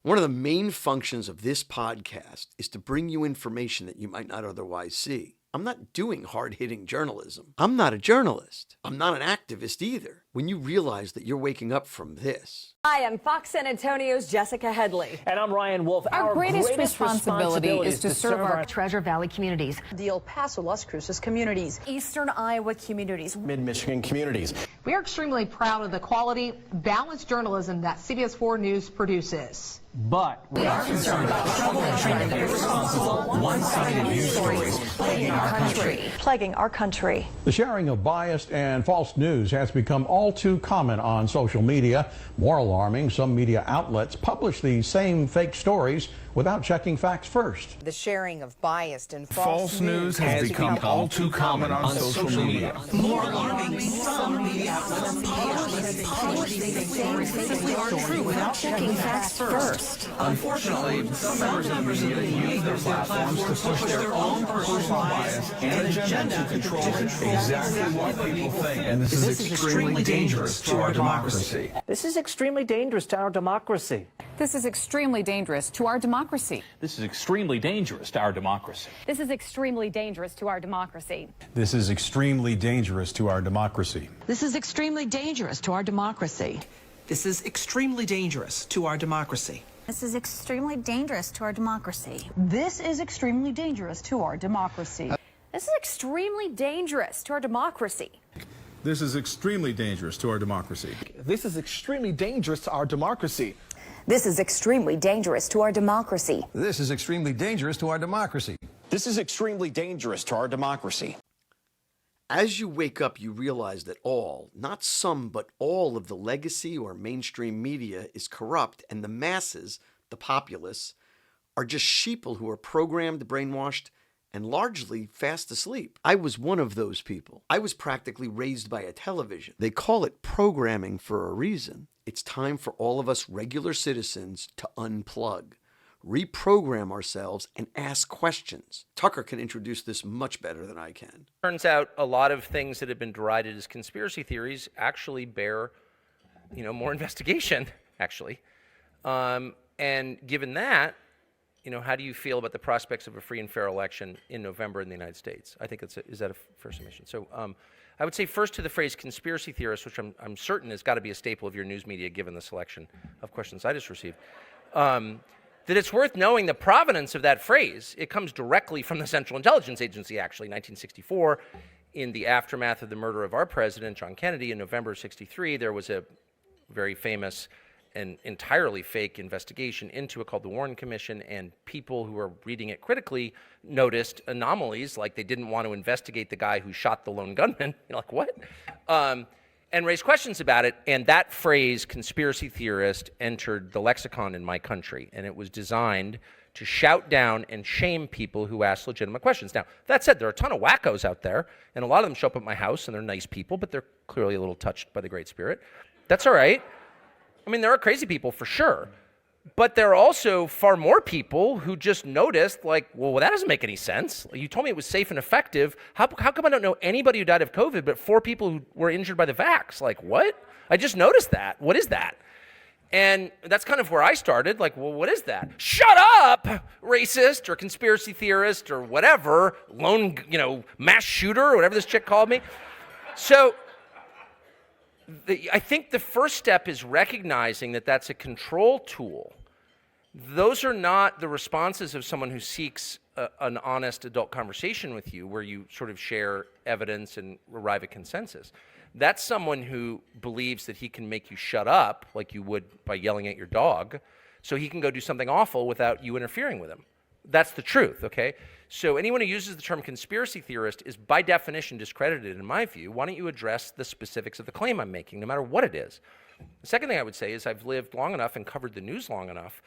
One of the main functions of this podcast is to bring you information that you might not otherwise see. I'm not doing hard-hitting journalism. I'm not a journalist. I'm not an activist either. When you realize that you're waking up from this. Hi, I'm Fox San Antonio's Jessica Headley. And I'm Ryan Wolf. Our greatest responsibility is to serve our Treasure Valley communities, the El Paso, Las Cruces communities, Eastern Iowa communities, Mid-Michigan communities. We are extremely proud of the quality, balanced journalism that CBS 4 News produces. But we are concerned about the trouble and trend of irresponsible, one-sided news stories plaguing our country. plaguing our country. The sharing of biased and false news has become all too common on social media. More alarming, some media outlets publish these same fake stories without checking facts first. The sharing of biased and false news has become all too common on social media. More alarming, some media outlets publish these same fake stories without checking facts first. Unfortunately, some members of the media use their platforms to push their own personal bias and agenda to control exactly what people think. And this is extremely dangerous to our democracy. this is extremely dangerous to our democracy. This is extremely dangerous to our democracy. This is extremely dangerous to our democracy. This is extremely dangerous to our democracy. This is extremely dangerous to our democracy. This is extremely dangerous to our democracy. This is extremely dangerous to our democracy. This is extremely dangerous to our democracy. This is extremely dangerous to our democracy. This is extremely dangerous to our democracy. This is extremely dangerous to our democracy. This is extremely dangerous to our democracy. This is extremely dangerous to our democracy. This is extremely dangerous to our democracy. This is extremely dangerous to our democracy. As you wake up, you realize that all, not some, but all of the legacy or mainstream media is corrupt, and the masses, the populace, are just sheeple who are programmed, brainwashed, and largely fast asleep. I was one of those people. I was practically raised by a television. They call it programming for a reason. It's time for all of us regular citizens to unplug, reprogram ourselves, and ask questions. Tucker can introduce this much better than I can. Turns out a lot of things that have been derided as conspiracy theories actually bear, more investigation, actually. And given that, how do you feel about the prospects of a free and fair election in November in the United States? I think is that a fair summation? So I would say first to the phrase conspiracy theorist, which I'm certain has got to be a staple of your news media given the selection of questions I just received, that it's worth knowing the provenance of that phrase. It comes directly from the Central Intelligence Agency, actually, 1964. In the aftermath of the murder of our president, John Kennedy, in November of 63, there was a very famous and entirely fake investigation into it called the Warren Commission, and people who were reading it critically noticed anomalies, like they didn't want to investigate the guy who shot the lone gunman. You're like, what? And raised questions about it, and that phrase, conspiracy theorist, entered the lexicon in my country, and it was designed to shout down and shame people who ask legitimate questions. Now, that said, there are a ton of wackos out there, and a lot of them show up at my house, and they're nice people, but they're clearly a little touched by the Great Spirit. That's all right. I mean, there are crazy people for sure, but there are also far more people who just noticed, like, well, that doesn't make any sense. You told me it was safe and effective. How come I don't know anybody who died of COVID, but 4 people who were injured by the vax? Like, what? I just noticed that. What is that? And that's kind of where I started. Like, well, what is that? Shut up, racist or conspiracy theorist or whatever, lone, mass shooter or whatever this chick called me. So I think the first step is recognizing that that's a control tool. Those are not the responses of someone who seeks an honest adult conversation with you where you sort of share evidence and arrive at consensus. That's someone who believes that he can make you shut up like you would by yelling at your dog so he can go do something awful without you interfering with him. That's the truth, okay? So anyone who uses the term conspiracy theorist is by definition discredited in my view. Why don't you address the specifics of the claim I'm making, no matter what it is? The second thing I would say is I've lived long enough and covered the news long enough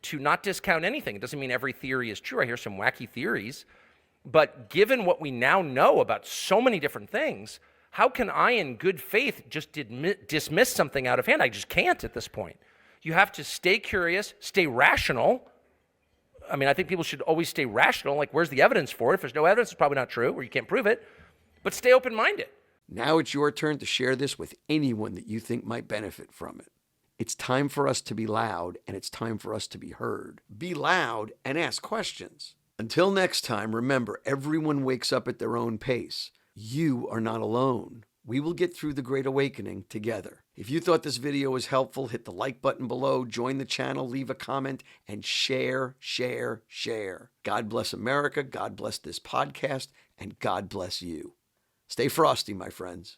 to not discount anything. It doesn't mean every theory is true. I hear some wacky theories. But given what we now know about so many different things, how can I in good faith just dismiss something out of hand? I just can't at this point. You have to stay curious, stay rational. I mean, I think people should always stay rational. Like, where's the evidence for it? If there's no evidence, it's probably not true, or you can't prove it. But stay open-minded. Now it's your turn to share this with anyone that you think might benefit from it. It's time for us to be loud, and it's time for us to be heard. Be loud and ask questions. Until next time, remember, everyone wakes up at their own pace. You are not alone. We will get through the Great Awakening together. If you thought this video was helpful, hit the like button below, join the channel, leave a comment, and share, share, share. God bless America, God bless this podcast, and God bless you. Stay frosty, my friends.